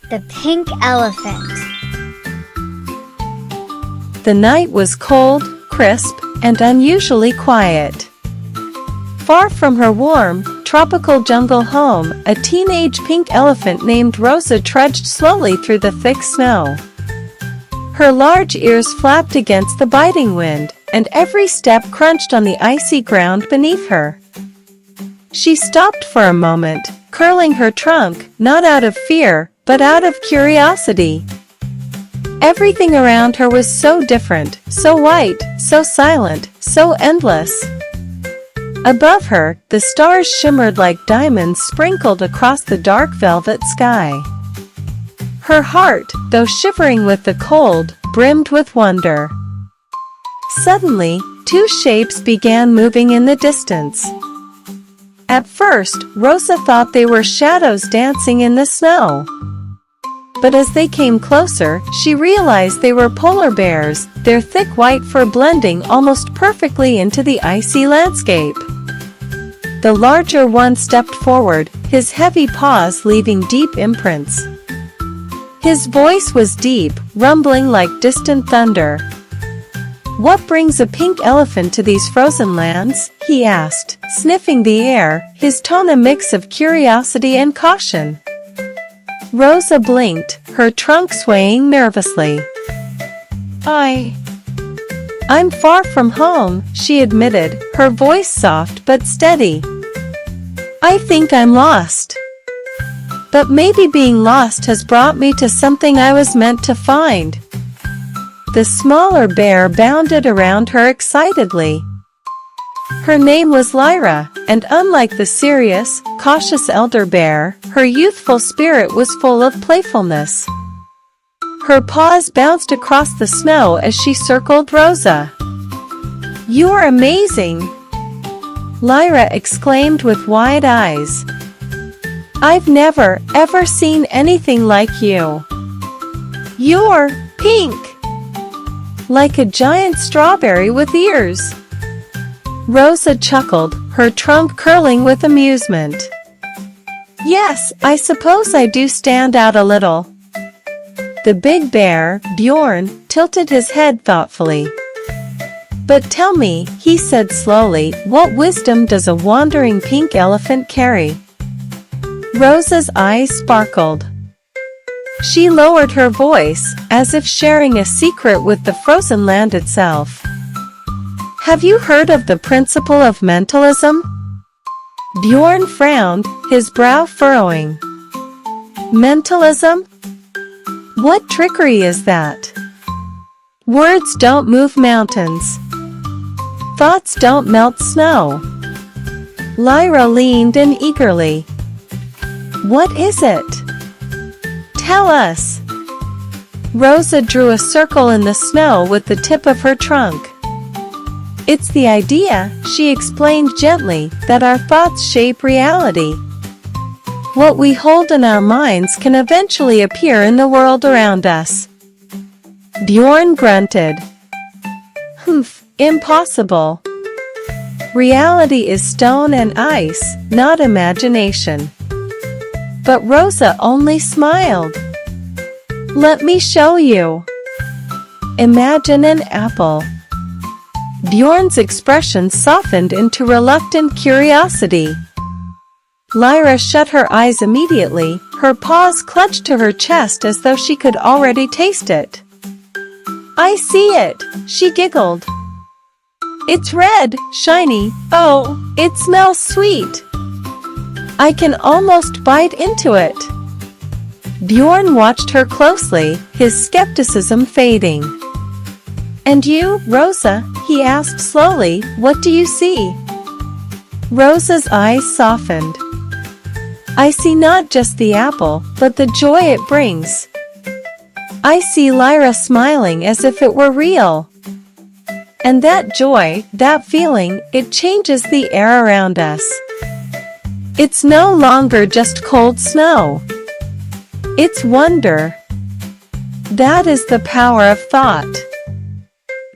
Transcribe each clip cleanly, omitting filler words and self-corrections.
The Pink Elephant. The night was cold, crisp, and unusually quiet. Far from her warm, tropical jungle home, a teenage pink elephant named Rosa trudged slowly through the thick snow. Her large ears flapped against the biting wind, and every step crunched on the icy ground beneath her. She stopped for a moment, curling her trunk, not out of fear, but out of curiosity. Everything around her was so different, so white, so silent, so endless. Above her, the stars shimmered like diamonds sprinkled across the dark velvet sky. Her heart, though shivering with the cold, brimmed with wonder. Suddenly, two shapes began moving in the distance. At first, Rosa thought they were shadows dancing in the snow. But as they came closer, she realized they were polar bears, their thick white fur blending almost perfectly into the icy landscape. The larger one stepped forward, his heavy paws leaving deep imprints. His voice was deep, rumbling like distant thunder. "What brings a pink elephant to these frozen lands?" he asked, sniffing the air, his tone a mix of curiosity and caution. Rosa blinked, her trunk swaying nervously. I'm far from home," she admitted, her voice soft but steady. "I think I'm lost. But maybe being lost has brought me to something I was meant to find." The smaller bear bounded around her excitedly. Her name was Lyra, and unlike the serious, cautious elder bear, her youthful spirit was full of playfulness. Her paws bounced across the snow as she circled Rosa. "You're amazing!" Lyra exclaimed with wide eyes. "I've never, ever seen anything like you. You're pink! Like a giant strawberry with ears." Rosa chuckled, her trunk curling with amusement. "Yes, I suppose I do stand out a little." The big bear, Bjorn, tilted his head thoughtfully. "But tell me," he said slowly, "what wisdom does a wandering pink elephant carry?" Rosa's eyes sparkled. She lowered her voice, as if sharing a secret with the frozen land itself. "Have you heard of the principle of mentalism?" Bjorn frowned, his brow furrowing. "Mentalism? What trickery is that? Words don't move mountains. Thoughts don't melt snow." Lyra leaned in eagerly. "What is it? Tell us." Rosa drew a circle in the snow with the tip of her trunk. "It's the idea," she explained gently, "that our thoughts shape reality. What we hold in our minds can eventually appear in the world around us." Bjorn grunted. "Humph, impossible. Reality is stone and ice, not imagination." But Rosa only smiled. "Let me show you. Imagine an apple." Bjorn's expression softened into reluctant curiosity. Lyra shut her eyes immediately, her paws clutched to her chest as though she could already taste it. "I see it," she giggled. "It's red, shiny, oh, it smells sweet. I can almost bite into it." Bjorn watched her closely, his skepticism fading. "And you, Rosa?" he asked slowly, "what do you see?" Rosa's eyes softened. "I see not just the apple, but the joy it brings. I see Lyra smiling as if it were real. And that joy, that feeling, it changes the air around us. It's no longer just cold snow. It's wonder. That is the power of thought."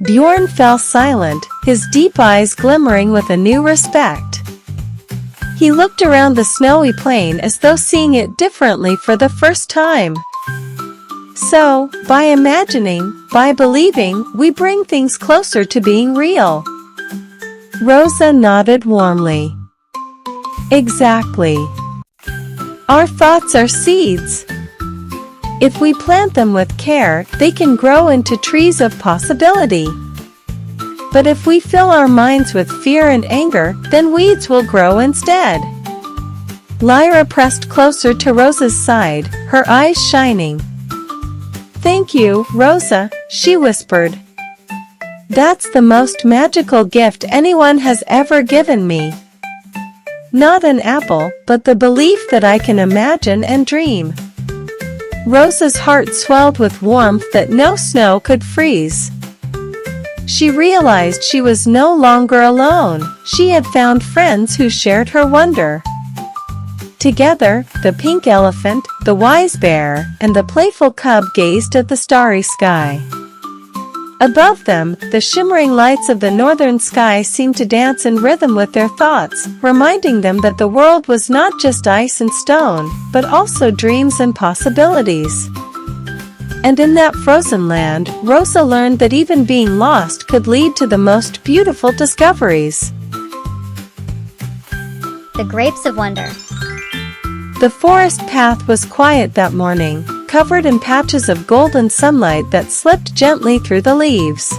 Bjorn fell silent, his deep eyes glimmering with a new respect. He looked around the snowy plain as though seeing it differently for the first time. So, by imagining, by believing, we bring things closer to being real. Rosa nodded warmly. Exactly. Our thoughts are seeds. If we plant them with care, they can grow into trees of possibility. But if we fill our minds with fear and anger, then weeds will grow instead. Lyra pressed closer to Rosa's side, her eyes shining. Thank you, Rosa, she whispered. That's the most magical gift anyone has ever given me. Not an apple, but the belief that I can imagine and dream. Rosa's heart swelled with warmth that no snow could freeze. She realized she was no longer alone. She had found friends who shared her wonder. Together, the pink elephant, the wise bear, and the playful cub gazed at the starry sky. Above them, the shimmering lights of the northern sky seemed to dance in rhythm with their thoughts, reminding them that the world was not just ice and stone, but also dreams and possibilities. And in that frozen land, Rosa learned that even being lost could lead to the most beautiful discoveries. The Grapes of Wonder. The forest path was quiet that morning, covered in patches of golden sunlight that slipped gently through the leaves.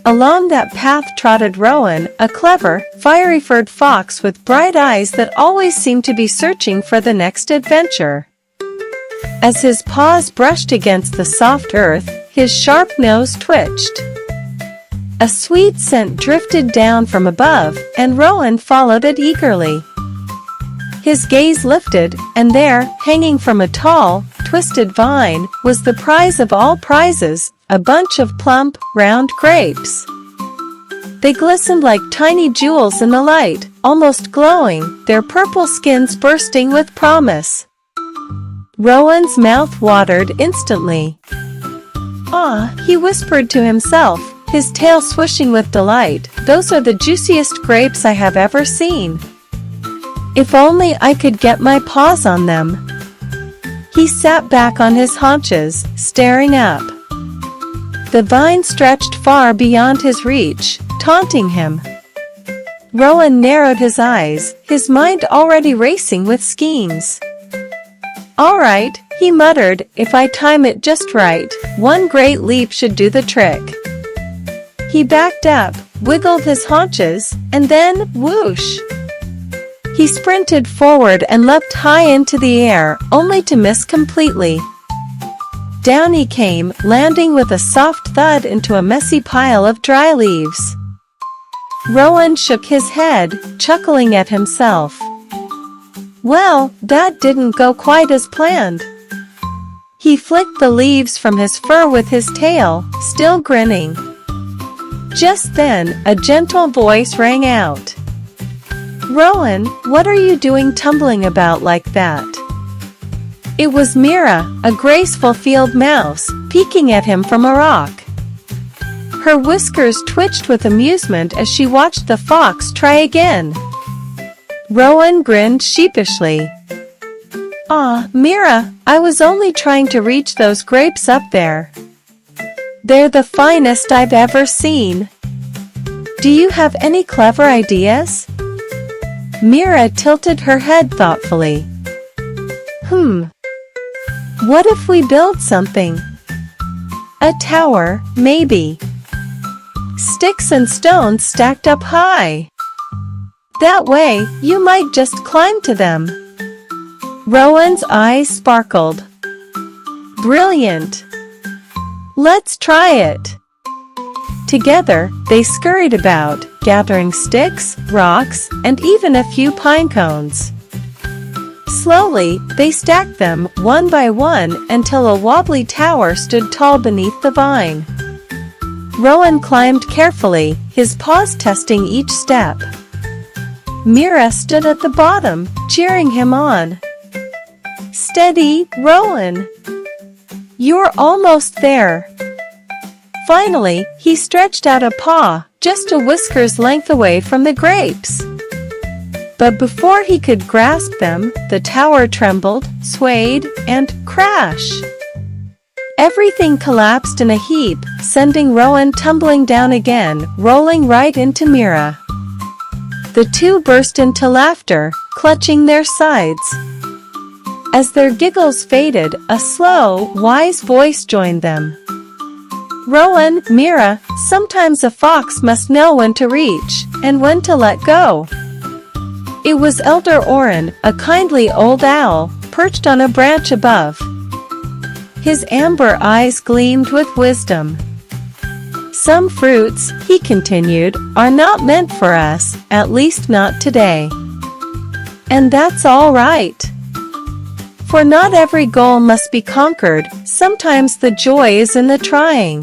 Along that path trotted Rowan, a clever, fiery-furred fox with bright eyes that always seemed to be searching for the next adventure. As his paws brushed against the soft earth, his sharp nose twitched. A sweet scent drifted down from above, and Rowan followed it eagerly. His gaze lifted, and there, hanging from a tall, twisted vine, was the prize of all prizes, a bunch of plump, round grapes. They glistened like tiny jewels in the light, almost glowing, their purple skins bursting with promise. Rowan's mouth watered instantly. "Ah," he whispered to himself, his tail swishing with delight, "those are the juiciest grapes I have ever seen. If only I could get my paws on them." He sat back on his haunches, staring up. The vine stretched far beyond his reach, taunting him. Rowan narrowed his eyes, his mind already racing with schemes. "All right," he muttered, "if I time it just right, one great leap should do the trick." He backed up, wiggled his haunches, and then, whoosh! He sprinted forward and leapt high into the air, only to miss completely. Down he came, landing with a soft thud into a messy pile of dry leaves. Rowan shook his head, chuckling at himself. Well, that didn't go quite as planned. He flicked the leaves from his fur with his tail, still grinning. Just then, a gentle voice rang out. "Rowan, what are you doing tumbling about like that?" It was Mira, a graceful field mouse, peeking at him from a rock. Her whiskers twitched with amusement as she watched the fox try again. Rowan grinned sheepishly. "Ah, Mira, I was only trying to reach those grapes up there. They're the finest I've ever seen. Do you have any clever ideas?" Mira tilted her head thoughtfully. What if we build something? A tower, maybe. Sticks and stones stacked up high. That way, you might just climb to them." Rowan's eyes sparkled. "Brilliant! Let's try it." Together, they scurried about, gathering sticks, rocks, and even a few pine cones. Slowly, they stacked them, one by one, until a wobbly tower stood tall beneath the vine. Rowan climbed carefully, his paws testing each step. Mira stood at the bottom, cheering him on. "Steady, Rowan! You're almost there." Finally, he stretched out a paw, just a whisker's length away from the grapes. But before he could grasp them, the tower trembled, swayed, and crash! Everything collapsed in a heap, sending Rowan tumbling down again, rolling right into Mira. The two burst into laughter, clutching their sides. As their giggles faded, a slow, wise voice joined them. "Rowan, Mira, sometimes a fox must know when to reach, and when to let go." It was Elder Oren, a kindly old owl, perched on a branch above. His amber eyes gleamed with wisdom. "Some fruits," he continued, "are not meant for us, at least not today. And that's all right. For not every goal must be conquered, sometimes the joy is in the trying."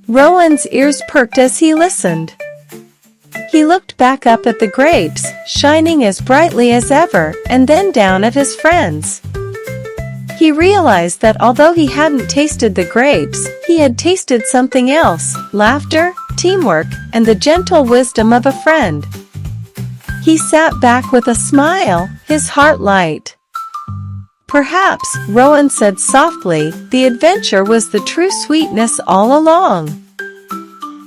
Rowan's ears perked as he listened. He looked back up at the grapes, shining as brightly as ever, and then down at his friends. He realized that although he hadn't tasted the grapes, he had tasted something else: laughter, teamwork, and the gentle wisdom of a friend. He sat back with a smile, his heart light. "Perhaps," Rowan said softly, "the adventure was the true sweetness all along."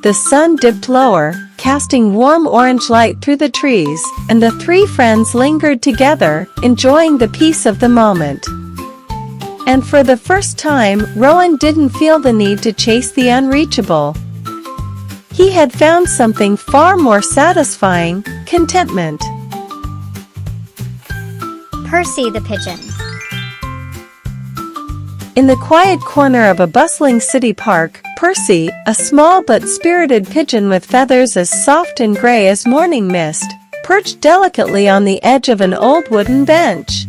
The sun dipped lower, casting warm orange light through the trees, and the three friends lingered together, enjoying the peace of the moment. And for the first time, Rowan didn't feel the need to chase the unreachable. He had found something far more satisfying: contentment. Percy the Pigeon. In the quiet corner of a bustling city park, Percy, a small but spirited pigeon with feathers as soft and gray as morning mist, perched delicately on the edge of an old wooden bench.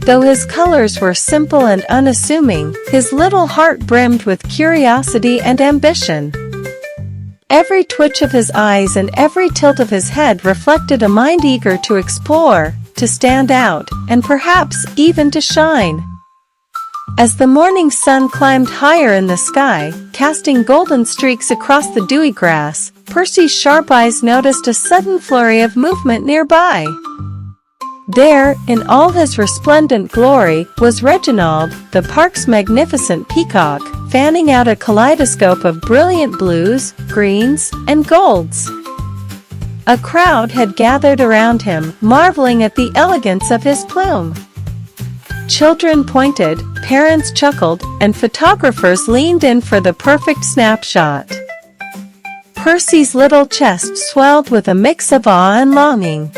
Though his colors were simple and unassuming, his little heart brimmed with curiosity and ambition. Every twitch of his eyes and every tilt of his head reflected a mind eager to explore, to stand out, and perhaps even to shine. As the morning sun climbed higher in the sky, casting golden streaks across the dewy grass, Percy's sharp eyes noticed a sudden flurry of movement nearby. There, in all his resplendent glory, was Reginald, the park's magnificent peacock, fanning out a kaleidoscope of brilliant blues, greens, and golds. A crowd had gathered around him, marveling at the elegance of his plume. Children pointed, parents chuckled, and photographers leaned in for the perfect snapshot. Percy's little chest swelled with a mix of awe and longing.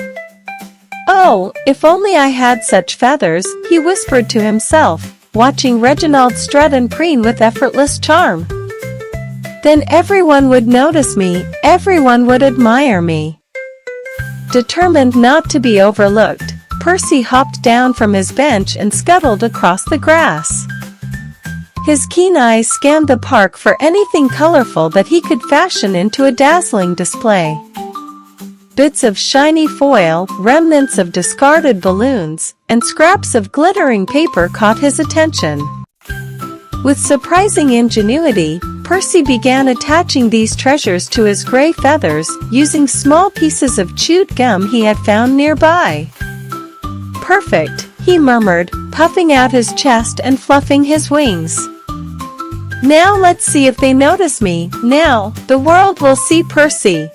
"Oh, if only I had such feathers," he whispered to himself, watching Reginald strut and preen with effortless charm. "Then everyone would notice me, everyone would admire me." Determined not to be overlooked, Percy hopped down from his bench and scuttled across the grass. His keen eyes scanned the park for anything colorful that he could fashion into a dazzling display. Bits of shiny foil, remnants of discarded balloons, and scraps of glittering paper caught his attention. With surprising ingenuity, Percy began attaching these treasures to his gray feathers, using small pieces of chewed gum he had found nearby. "Perfect," he murmured, puffing out his chest and fluffing his wings. "Now let's see if they notice me. Now, the world will see Percy."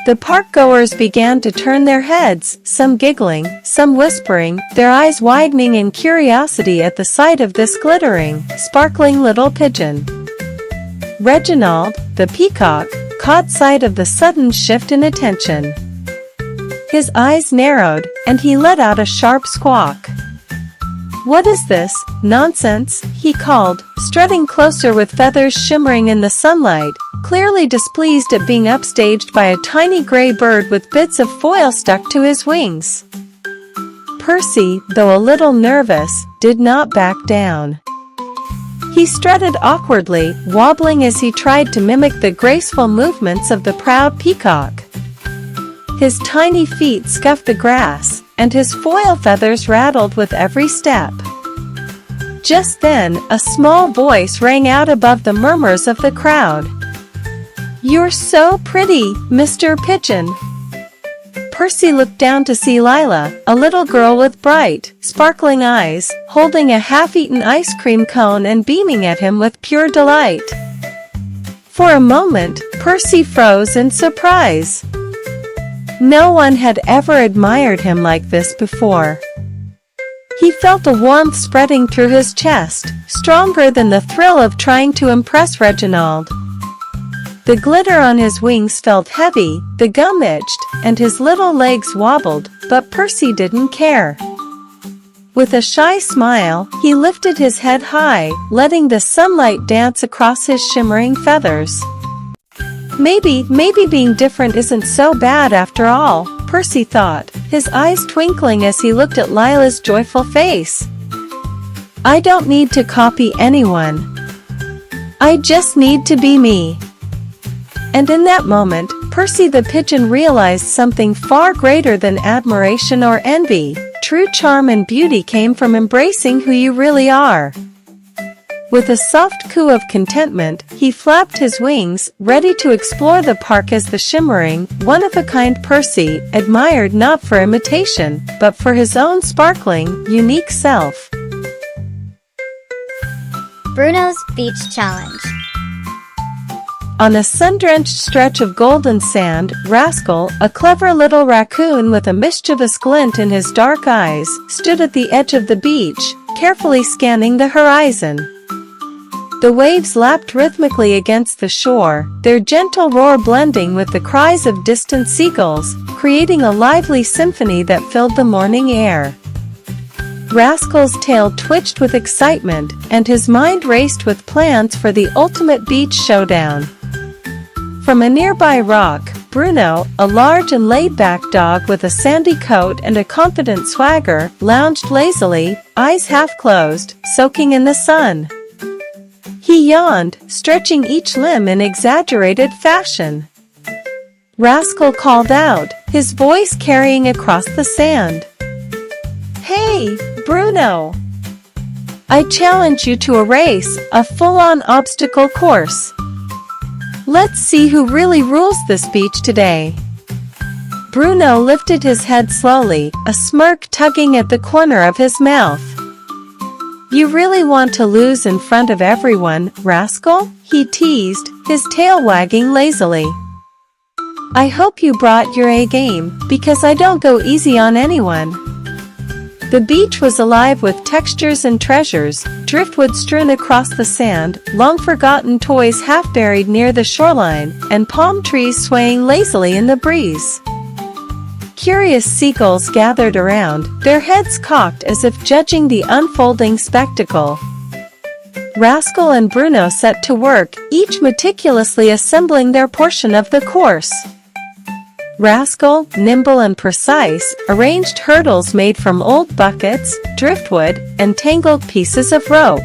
The park-goers began to turn their heads, some giggling, some whispering, their eyes widening in curiosity at the sight of this glittering, sparkling little pigeon. Reginald, the peacock, caught sight of the sudden shift in attention. His eyes narrowed, and he let out a sharp squawk. "What is this nonsense?" he called, strutting closer with feathers shimmering in the sunlight, clearly displeased at being upstaged by a tiny gray bird with bits of foil stuck to his wings. Percy, though a little nervous, did not back down. He strutted awkwardly, wobbling as he tried to mimic the graceful movements of the proud peacock. His tiny feet scuffed the grass, and his foil feathers rattled with every step. Just then, a small voice rang out above the murmurs of the crowd. "You're so pretty, Mr. Pigeon." Percy looked down to see Lila, a little girl with bright, sparkling eyes, holding a half-eaten ice cream cone and beaming at him with pure delight. For a moment, Percy froze in surprise. No one had ever admired him like this before. He felt a warmth spreading through his chest, stronger than the thrill of trying to impress Reginald. The glitter on his wings felt heavy, the gum itched, and his little legs wobbled, but Percy didn't care. With a shy smile, he lifted his head high, letting the sunlight dance across his shimmering feathers. Maybe being different isn't so bad after all, Percy thought, his eyes twinkling as he looked at Lila's joyful face. I don't need to copy anyone. I just need to be me. And in that moment, Percy the Pigeon realized something far greater than admiration or envy. True charm and beauty came from embracing who you really are. With a soft coo of contentment, he flapped his wings, ready to explore the park as the shimmering, one-of-a-kind Percy admired not for imitation, but for his own sparkling, unique self. Bruno's Beach Challenge. On a sun-drenched stretch of golden sand, Rascal, a clever little raccoon with a mischievous glint in his dark eyes, stood at the edge of the beach, carefully scanning the horizon. The waves lapped rhythmically against the shore, their gentle roar blending with the cries of distant seagulls, creating a lively symphony that filled the morning air. Rascal's tail twitched with excitement, and his mind raced with plans for the ultimate beach showdown. From a nearby rock, Bruno, a large and laid-back dog with a sandy coat and a confident swagger, lounged lazily, eyes half-closed, soaking in the sun. He yawned, stretching each limb in exaggerated fashion. Rascal called out, his voice carrying across the sand. Hey, Bruno! I challenge you to a race, a full-on obstacle course. Let's see who really rules this beach today. Bruno lifted his head slowly, a smirk tugging at the corner of his mouth. You really want to lose in front of everyone, Rascal? He teased, his tail wagging lazily. I hope you brought your A game, because I don't go easy on anyone. The beach was alive with textures and treasures, driftwood strewn across the sand, long-forgotten toys half-buried near the shoreline, and palm trees swaying lazily in the breeze. Curious seagulls gathered around, their heads cocked as if judging the unfolding spectacle. Rascal and Bruno set to work, each meticulously assembling their portion of the course. Rascal, nimble and precise, arranged hurdles made from old buckets, driftwood, and tangled pieces of rope.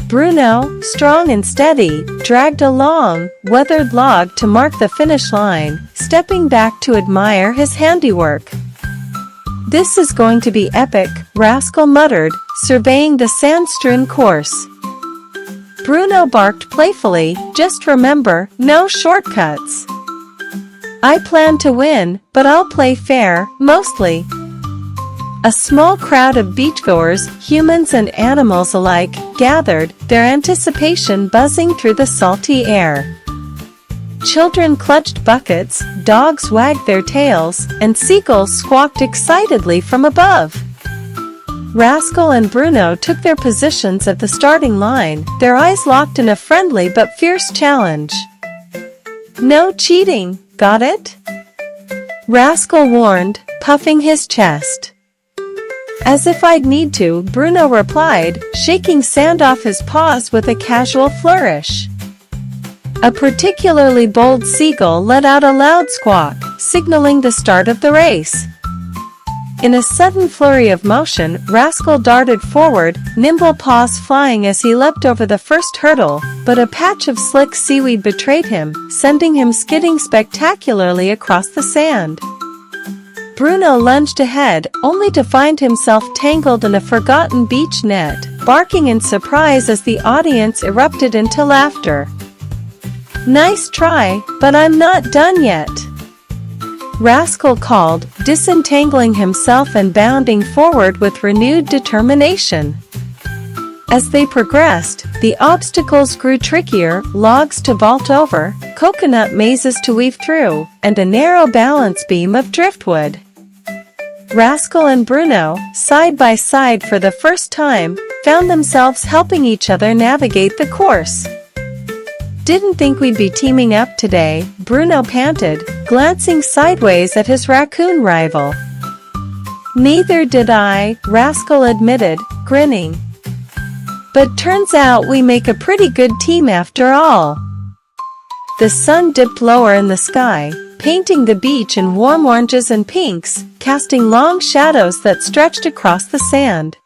Bruno, strong and steady, dragged a long, weathered log to mark the finish line, stepping back to admire his handiwork. This is going to be epic, Rascal muttered, surveying the sand-strewn course. Bruno barked playfully, just remember, no shortcuts. I plan to win, but I'll play fair, mostly. A small crowd of beachgoers, humans and animals alike, gathered, their anticipation buzzing through the salty air. Children clutched buckets, dogs wagged their tails, and seagulls squawked excitedly from above. Rascal and Bruno took their positions at the starting line, their eyes locked in a friendly but fierce challenge. No cheating, got it? Rascal warned, puffing his chest. As if I'd need to, Bruno replied, shaking sand off his paws with a casual flourish. A particularly bold seagull let out a loud squawk, signaling the start of the race. In a sudden flurry of motion, Rascal darted forward, nimble paws flying as he leapt over the first hurdle, but a patch of slick seaweed betrayed him, sending him skidding spectacularly across the sand. Bruno lunged ahead, only to find himself tangled in a forgotten beach net, barking in surprise as the audience erupted into laughter. Nice try, but I'm not done yet. Rascal called, disentangling himself and bounding forward with renewed determination. As they progressed, the obstacles grew trickier, logs to vault over, coconut mazes to weave through, and a narrow balance beam of driftwood. Rascal and Bruno, side by side for the first time, found themselves helping each other navigate the course. "Didn't think we'd be teaming up today," Bruno panted, glancing sideways at his raccoon rival. "Neither did I," Rascal admitted, grinning. "But turns out we make a pretty good team after all." The sun dipped lower in the sky, painting the beach in warm oranges and pinks, casting long shadows that stretched across the sand.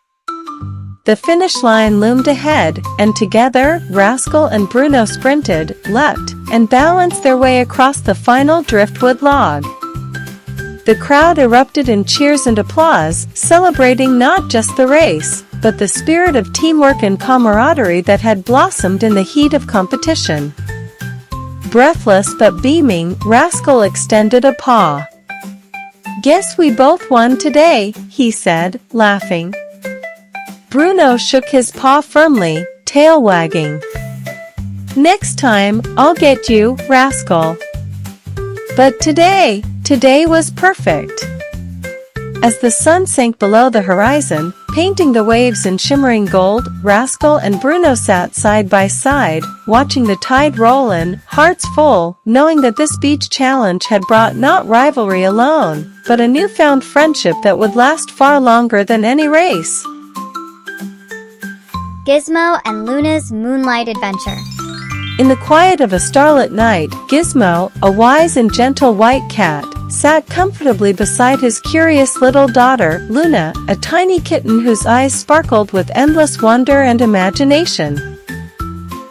The finish line loomed ahead, and together, Rascal and Bruno sprinted, leapt, and balanced their way across the final driftwood log. The crowd erupted in cheers and applause, celebrating not just the race, but the spirit of teamwork and camaraderie that had blossomed in the heat of competition. Breathless but beaming, Rascal extended a paw. "Guess we both won today," he said, laughing. Bruno shook his paw firmly, tail wagging. "Next time, I'll get you, Rascal." But today was perfect. As the sun sank below the horizon, painting the waves in shimmering gold, Rascal and Bruno sat side by side, watching the tide roll in, hearts full, knowing that this beach challenge had brought not rivalry alone, but a newfound friendship that would last far longer than any race. Gizmo and Luna's Moonlight Adventure. In the quiet of a starlit night, Gizmo, a wise and gentle white cat, sat comfortably beside his curious little daughter, Luna, a tiny kitten whose eyes sparkled with endless wonder and imagination.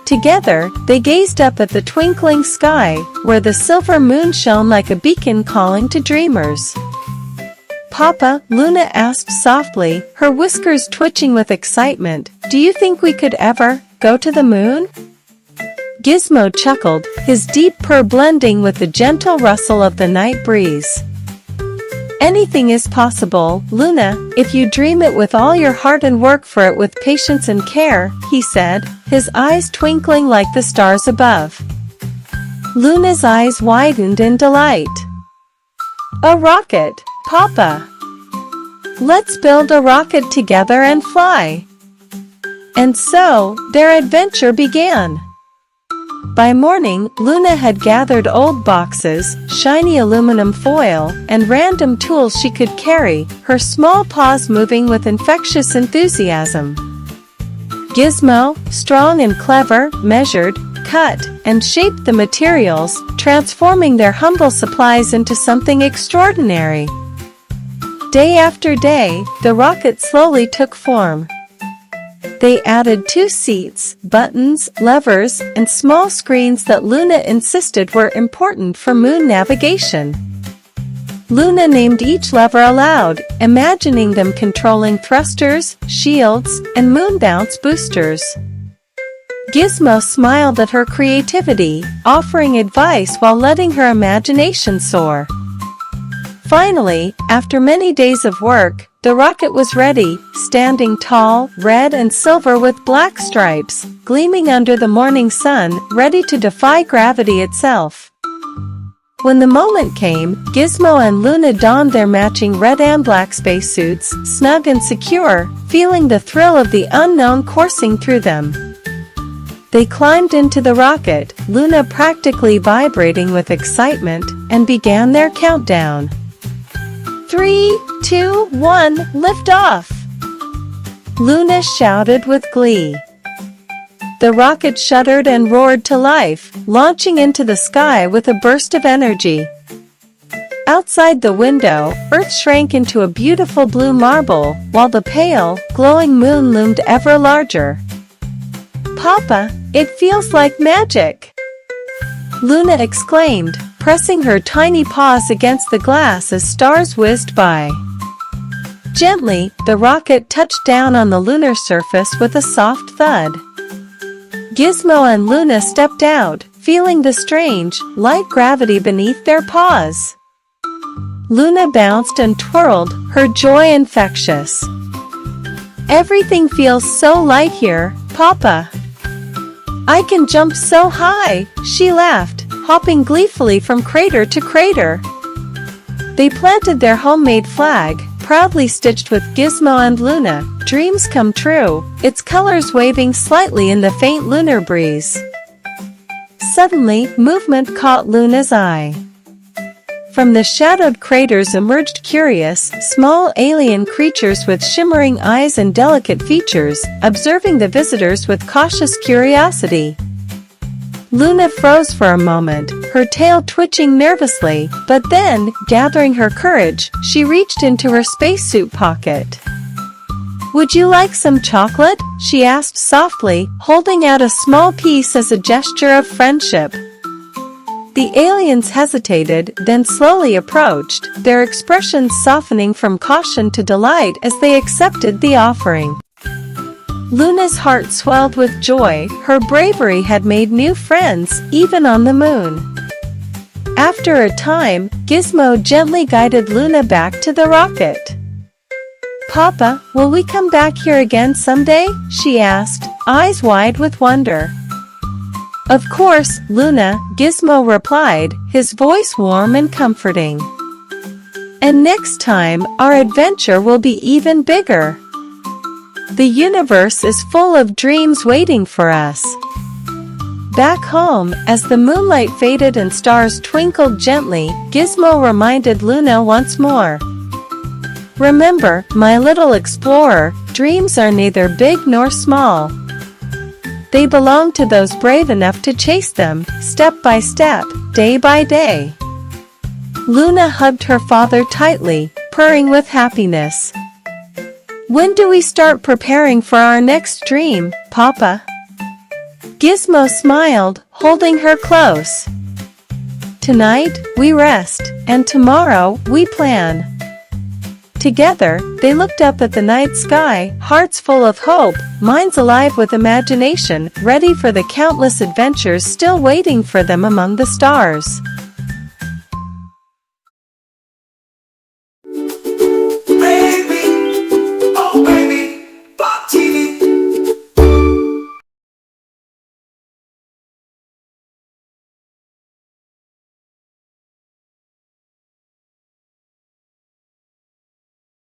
Together, they gazed up at the twinkling sky, where the silver moon shone like a beacon calling to dreamers. "Papa," Luna asked softly, her whiskers twitching with excitement, "do you think we could ever go to the moon?" Gizmo chuckled, his deep purr blending with the gentle rustle of the night breeze. "Anything is possible, Luna, if you dream it with all your heart and work for it with patience and care," he said, his eyes twinkling like the stars above. Luna's eyes widened in delight. "A rocket, Papa! Let's build a rocket together and fly!" And so, their adventure began. By morning, Luna had gathered old boxes, shiny aluminum foil, and random tools she could carry, her small paws moving with infectious enthusiasm. Gizmo, strong and clever, measured, cut, and shaped the materials, transforming their humble supplies into something extraordinary. Day after day, the rocket slowly took form. They added 2 seats, buttons, levers, and small screens that Luna insisted were important for moon navigation. Luna named each lever aloud, imagining them controlling thrusters, shields, and moon bounce boosters. Gizmo smiled at her creativity, offering advice while letting her imagination soar. Finally, after many days of work, the rocket was ready, standing tall, red and silver with black stripes, gleaming under the morning sun, ready to defy gravity itself. When the moment came, Gizmo and Luna donned their matching red and black spacesuits, snug and secure, feeling the thrill of the unknown coursing through them. They climbed into the rocket, Luna practically vibrating with excitement, and began their countdown. 3, 2, 1, lift off! Luna shouted with glee. The rocket shuddered and roared to life, launching into the sky with a burst of energy. Outside the window, Earth shrank into a beautiful blue marble, while the pale, glowing moon loomed ever larger. "Papa, it feels like magic!" Luna exclaimed, pressing her tiny paws against the glass as stars whizzed by. Gently, the rocket touched down on the lunar surface with a soft thud. Gizmo and Luna stepped out, feeling the strange, light gravity beneath their paws. Luna bounced and twirled, her joy infectious. Everything feels so light here, Papa. I can jump so high, she laughed, hopping gleefully from crater to crater. They planted their homemade flag, proudly stitched with Gizmo and Luna, dreams come true, its colors waving slightly in the faint lunar breeze. Suddenly, movement caught Luna's eye. From the shadowed craters emerged curious, small alien creatures with shimmering eyes and delicate features, observing the visitors with cautious curiosity. Luna froze for a moment, her tail twitching nervously, but then, gathering her courage, she reached into her spacesuit pocket. "Would you like some chocolate?" she asked softly, holding out a small piece as a gesture of friendship. The aliens hesitated, then slowly approached, their expressions softening from caution to delight as they accepted the offering. Luna's heart swelled with joy, her bravery had made new friends, even on the moon. After a time, Gizmo gently guided Luna back to the rocket. "Papa, will we come back here again someday?" she asked, eyes wide with wonder. "Of course, Luna," Gizmo replied, his voice warm and comforting. "And next time, our adventure will be even bigger. The universe is full of dreams waiting for us." Back home, as the moonlight faded and stars twinkled gently, Gizmo reminded Luna once more. "Remember, my little explorer, dreams are neither big nor small. They belong to those brave enough to chase them, step by step, day by day." Luna hugged her father tightly, purring with happiness. "When do we start preparing for our next dream, Papa?" Gizmo smiled, holding her close. "Tonight, we rest, and tomorrow, we plan." Together, they looked up at the night sky, hearts full of hope, minds alive with imagination, ready for the countless adventures still waiting for them among the stars.